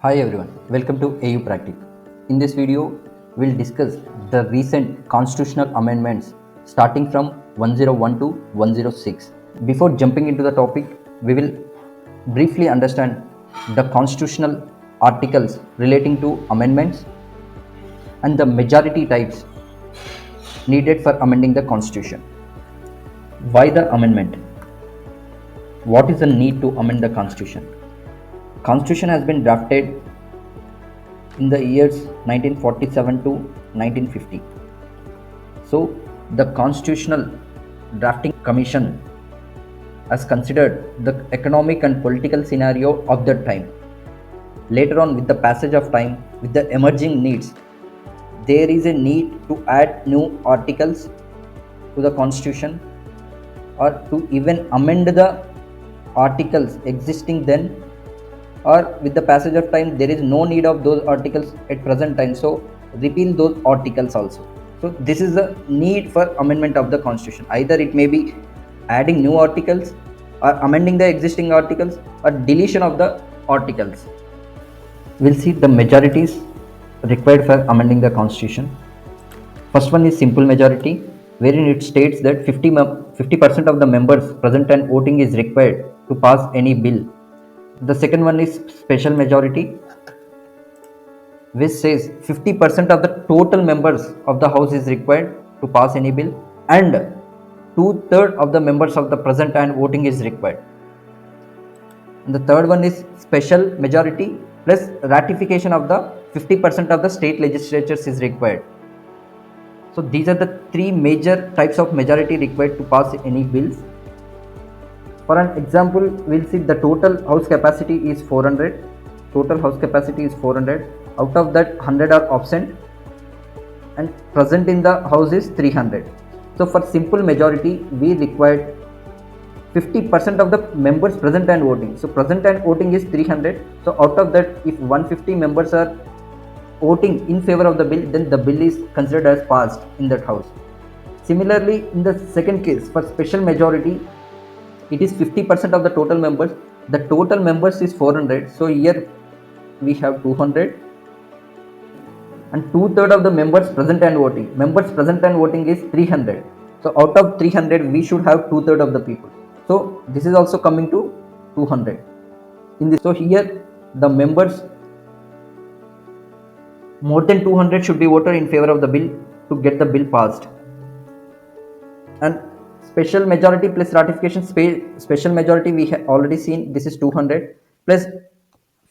Hi everyone, welcome to AU Practic. In this video, we'll discuss the recent constitutional amendments starting from 101 to 106. Before jumping into the topic, we will briefly understand the constitutional articles relating to amendments and the majority types needed for amending the constitution. Why the amendment? What is the need to amend the constitution? Constitution has been drafted in the years 1947 to 1950. So, the Constitutional Drafting Commission has considered the economic and political scenario of that time. Later on, with the passage of time, with the emerging needs, there is a need to add new articles to the Constitution or to even amend the articles existing then, or with the passage of time there is no need of those articles at present time, so repeal those articles also. So this is the need for amendment of the constitution. Either it may be adding new articles or amending the existing articles or deletion of the articles. We'll see the majorities required for amending the constitution. First one is simple majority, wherein it states that 50% of the members present and voting is required to pass any bill. The second one is special majority, which says 50% of the total members of the house is required to pass any bill and 2/3 of the members of the present and voting is required. And the third one is special majority plus ratification of the 50% of the state legislatures is required. So these are the three major types of majority required to pass any bills. For an example, we'll see the total house capacity is 400. Total house capacity is 400. Out of that, 100 are absent and present in the house is 300. So for simple majority, we required 50% of the members present and voting. So present and voting is 300. So out of that, if 150 members are voting in favor of the bill, then the bill is considered as passed in that house. Similarly, in the second case, for special majority, it is 50% of the total members. The total members is 400. So here we have 200 and 2/3 of the members present and voting. Members present and voting is 300. So out of 300, we should have 2/3 of the people. So this is also coming to 200. So here the members more than 200 should be voted in favor of the bill to get the bill passed. And special majority plus ratification, special majority we have already seen, this is 200 plus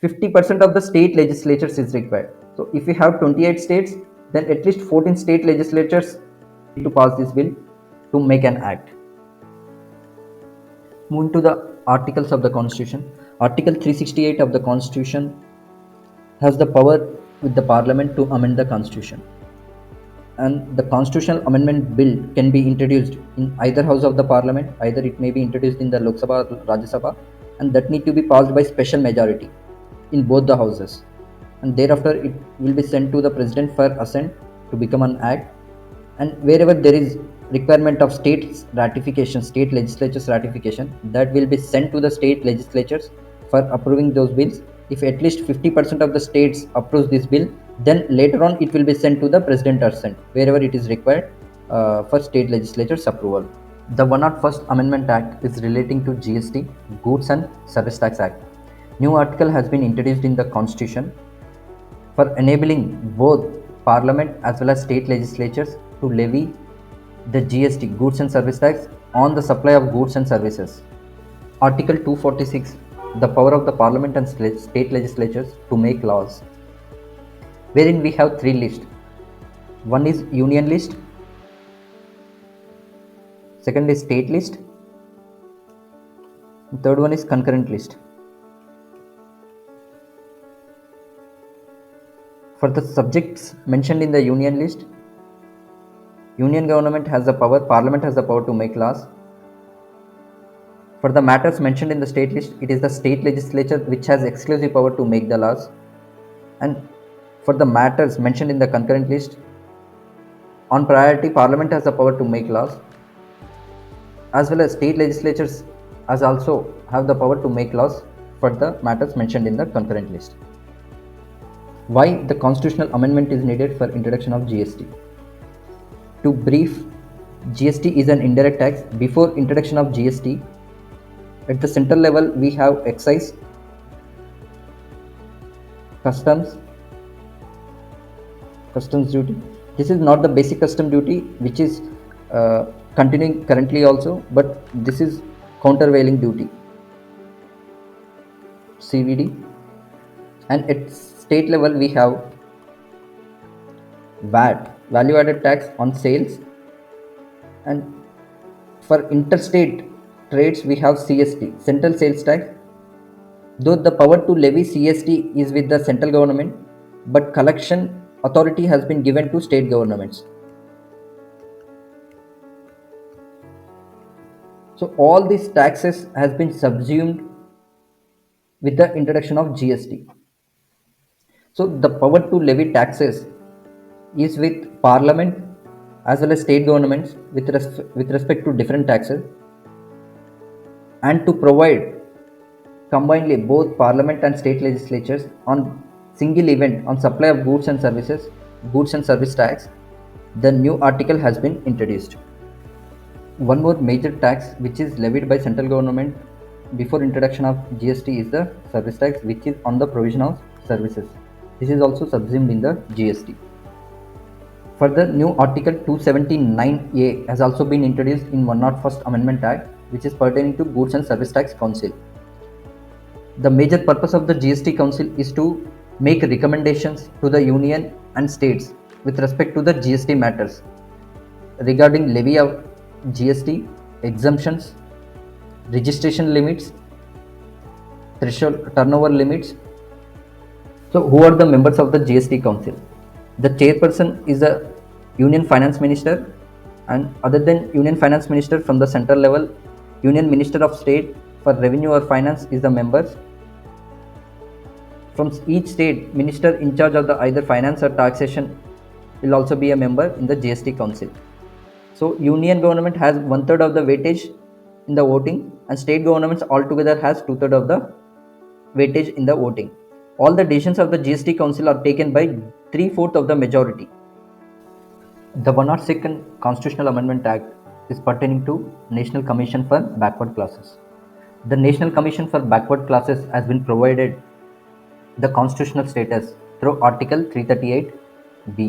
50% of the state legislatures is required. So if we have 28 states, then at least 14 state legislatures need to pass this bill to make an act. Moving to the articles of the constitution. Article 368 of the constitution has the power with the parliament to amend the constitution. And the constitutional amendment bill can be introduced in either house of the parliament. Either it may be introduced in the Lok Sabha or Rajya Sabha, and that need to be passed by special majority in both the houses. And thereafter it will be sent to the president for assent to become an act. And wherever there is requirement of state ratification, state legislatures ratification, that will be sent to the state legislatures for approving those bills. If at least 50% of the states approves this bill, then later on it will be sent to the president or assent wherever it is required for state legislatures approval. The 101st Amendment Act is relating to GST, Goods and Service Tax Act. New article has been introduced in the Constitution for enabling both Parliament as well as state legislatures to levy the GST, Goods and Service Tax, on the supply of goods and services. Article 246, the power of the Parliament and state legislatures to make laws, wherein we have three lists. One is union list, second is state list, and third one is concurrent list. For the subjects mentioned in the union list, union government has the power, Parliament has the power to make laws. For the matters mentioned in the state list, it is the state legislature which has exclusive power to make the laws. And for the matters mentioned in the concurrent list, on priority, Parliament has the power to make laws, as well as state legislatures as also have the power to make laws for the matters mentioned in the concurrent list. Why the constitutional amendment is needed for introduction of GST? To brief, GST is an indirect tax. Before introduction of GST, at the central level we have excise, customs duty. This is not the basic custom duty which is continuing currently also, but this is countervailing duty, CVD. And at state level we have VAT, value added tax on sales, and for interstate trades we have CST, central sales tax. Though the power to levy CST is with the central government, but collection authority has been given to state governments. So all these taxes has been subsumed with the introduction of GST. So the power to levy taxes is with Parliament as well as state governments with respect to different taxes, and to provide combinedly both Parliament and state legislatures on single event on supply of goods and service tax, the new article has been introduced. One more major tax which is levied by central government before introduction of GST is the service tax, which is on the provision of services. This is also subsumed in the GST. Further, new article 279A has also been introduced in 101st Amendment Act, which is pertaining to Goods and Service Tax Council. The major purpose of the GST Council is to make recommendations to the Union and states with respect to the GST matters regarding levy of GST, exemptions, registration limits, threshold turnover limits. So who are the members of the GST Council? The chairperson is the Union Finance Minister, and other than Union Finance Minister from the central level, Union Minister of State for Revenue or Finance is the members. From each state, minister in charge of the either finance or taxation will also be a member in the GST Council. So Union government has 1/3 of the weightage in the voting, and state governments altogether has 2/3 of the weightage in the voting. All the decisions of the GST Council are taken by 3/4 of the majority. The 102nd Constitutional Amendment Act is pertaining to National Commission for Backward Classes. The National Commission for Backward Classes has been provided the constitutional status through Article 338B.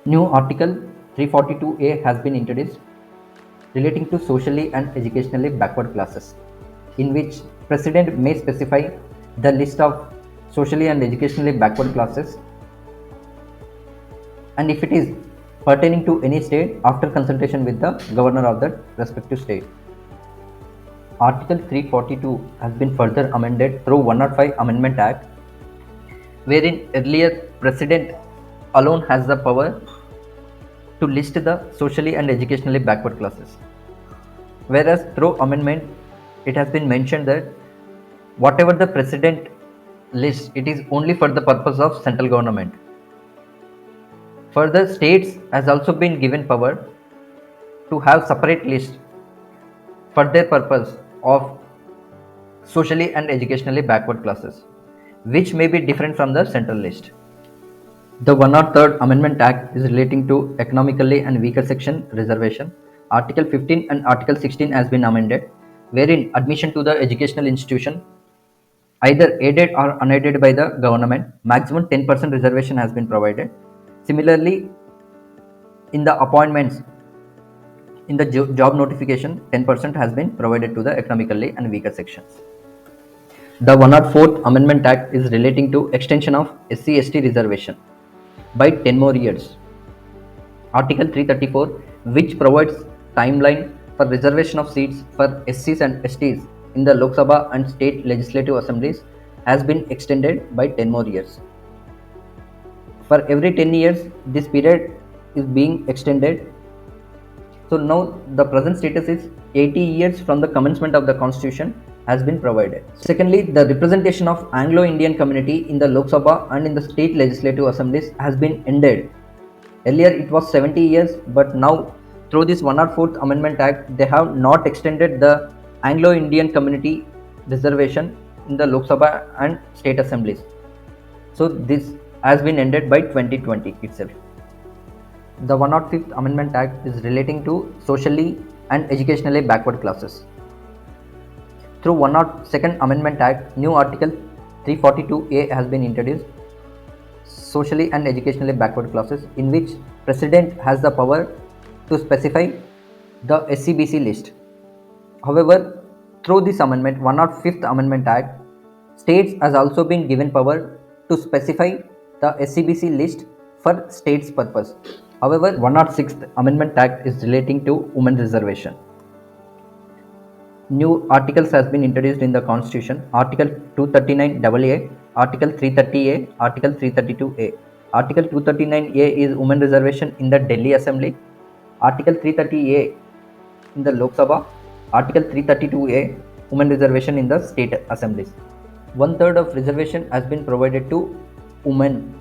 New Article 342A has been introduced relating to socially and educationally backward classes, in which President may specify the list of socially and educationally backward classes, and if it is pertaining to any state, after consultation with the governor of the respective state. Article 342 has been further amended through 105 Amendment Act, wherein earlier President alone has the power to list the socially and educationally backward classes, whereas through amendment it has been mentioned that whatever the President lists, it is only for the purpose of central government. Further, states has also been given power to have separate list for their purpose of socially and educationally backward classes, which may be different from the central list. The 103rd Amendment Act is relating to economically and weaker section reservation. Article 15 and Article 16 has been amended, wherein admission to the educational institution, either aided or unaided by the government, maximum 10% reservation has been provided. Similarly, in the appointments, in the job notification, 10% has been provided to the economically and weaker sections. The 104th Amendment Act is relating to extension of SC/ST reservation by 10 more years. Article 334, which provides timeline for reservation of seats for SCs and STs in the Lok Sabha and state legislative assemblies, has been extended by 10 more years. For every 10 years, this period is being extended. So now the present status is 80 years from the commencement of the constitution has been provided. Secondly, the representation of Anglo-Indian community in the Lok Sabha and in the state legislative assemblies has been ended. Earlier it was 70 years, but now through this 104th Amendment Act, they have not extended the Anglo-Indian community reservation in the Lok Sabha and state assemblies. So this has been ended by 2020 itself. The 105th Amendment Act is relating to socially and educationally backward classes. Through 102nd Amendment Act, new Article 342A has been introduced, socially and educationally backward classes, in which President has the power to specify the SCBC list. However, through this amendment, 105th Amendment Act, states has also been given power to specify the SCBC list for states purpose. However, 106th Amendment Act is relating to women reservation. New articles has been introduced in the Constitution. Article 239AA, Article 330A, Article 332A. Article 239A is women reservation in the Delhi Assembly. Article 330A in the Lok Sabha. Article 332A, women reservation in the state assemblies. 1/3 of reservation has been provided to women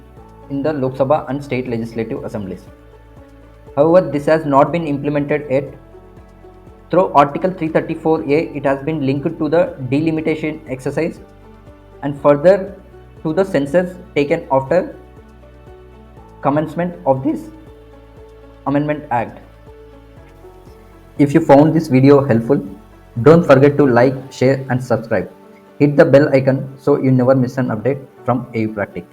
in the Lok Sabha and state legislative assemblies. However, this has not been implemented yet. Through Article 334A, it has been linked to the delimitation exercise and further to the census taken after commencement of this Amendment Act. If you found this video helpful, don't forget to like, share and subscribe. Hit the bell icon so you never miss an update from AU Practic.